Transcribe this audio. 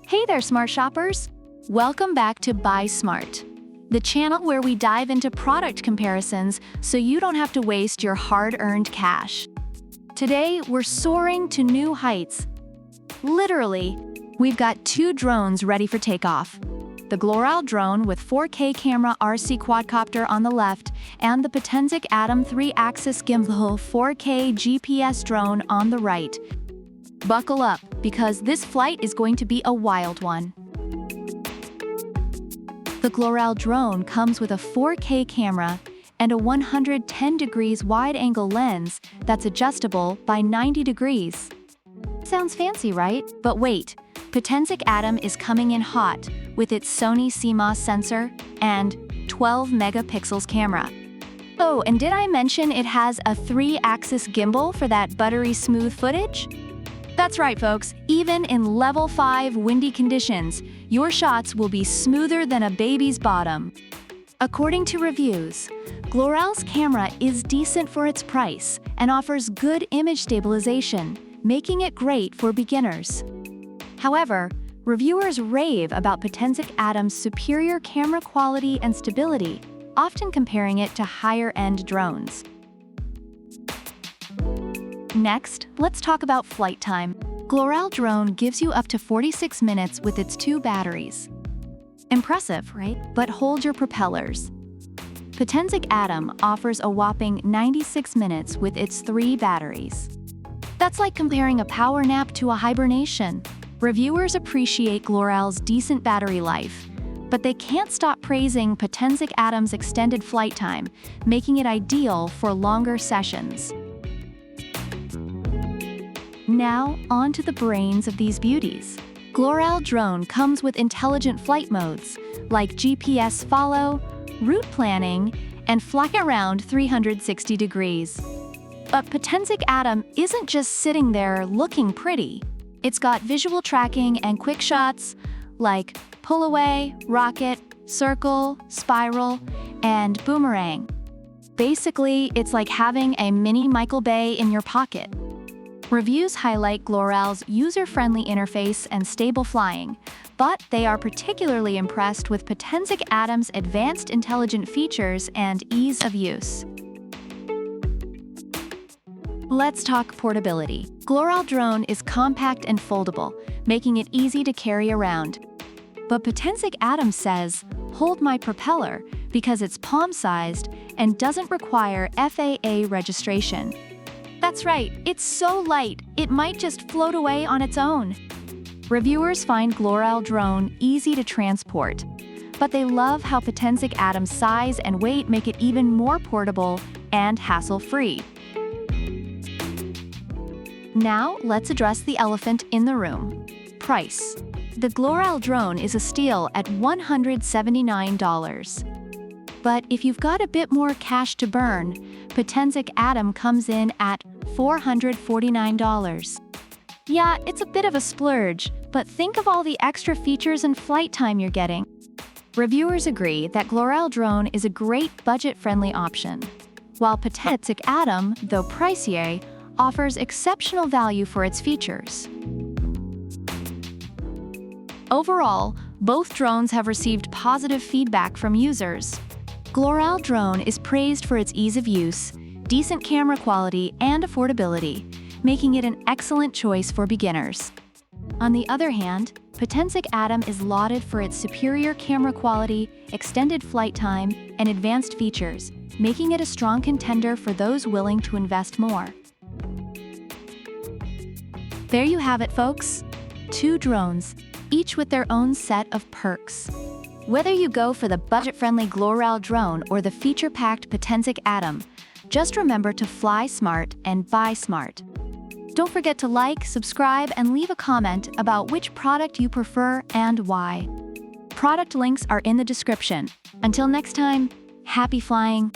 Hey there, smart shoppers! Welcome back to Buy Smart, the channel where we dive into product comparisons so you don't have to waste your hard-earned cash. Today, we're soaring to new heights. Literally, we've got two drones ready for takeoff. The Gimbal drone with 4K camera RC quadcopter on the left and the Potensic Atom 3-axis Gimbal 4K GPS drone on the right. Buckle up, because this flight is going to be a wild one. The Gimbal drone comes with a 4K camera and a 110 degrees wide-angle lens that's adjustable by 90 degrees. Sounds fancy, right? But wait, Potensic Atom is coming in hot with its Sony CMOS sensor and 12 megapixels camera. Oh, and did I mention it has a 3-axis gimbal for that buttery smooth footage? That's right, folks. Even in level 5 windy conditions, your shots will be smoother than a baby's bottom. According to reviews, Gimbal's camera is decent for its price and offers good image stabilization, making it great for beginners. However, reviewers rave about Potensic Atom's superior camera quality and stability, often comparing it to higher-end drones. Next, let's talk about flight time. Gimbal drone gives you up to 46 minutes with its 2 batteries. Impressive, right? But hold your propellers. Potensic Atom offers a whopping 96 minutes with its 3 batteries. That's like comparing a power nap to a hibernation. Reviewers appreciate Gimbal's decent battery life, but they can't stop praising Potensic Atom's extended flight time, making it ideal for longer sessions. Now, on to the brains of these beauties. Gimbal drone comes with intelligent flight modes, like GPS follow, route planning, and fly around 360 degrees. But Potensic Atom isn't just sitting there looking pretty. It's got visual tracking and quick shots, like pull away, rocket, circle, spiral, and boomerang. Basically, it's like having a mini Michael Bay in your pocket. Reviews highlight Gimbal's user-friendly interface and stable flying, but they are particularly impressed with Potensic Atom's advanced intelligent features and ease of use. Let's talk portability. Gimbal drone is compact and foldable, making it easy to carry around. But Potensic Atom says, "Hold my propeller," because it's palm-sized and doesn't require FAA registration. That's right, it's so light, it might just float away on its own. Reviewers find Gimbal drone easy to transport, but they love how Potensic Atom's size and weight make it even more portable and hassle-free. Now, let's address the elephant in the room: price. The Gimbal drone is a steal at $179. But if you've got a bit more cash to burn, Potensic Atom comes in at $449. Yeah, it's a bit of a splurge, but think of all the extra features and flight time you're getting. Reviewers agree that Gimbal drone is a great budget-friendly option, while Potensic Atom, though pricier, offers exceptional value for its features. Overall, both drones have received positive feedback from users. Gimbal drone is praised for its ease of use, decent camera quality, and affordability, making it an excellent choice for beginners. On the other hand, Potensic Atom is lauded for its superior camera quality, extended flight time, and advanced features, making it a strong contender for those willing to invest more. There you have it, folks. 2 drones, each with their own set of perks. Whether you go for the budget-friendly Gimbal drone or the feature-packed Potensic Atom, just remember to fly smart and buy smart. Don't forget to like, subscribe, and leave a comment about which product you prefer and why. Product links are in the description. Until next time, happy flying!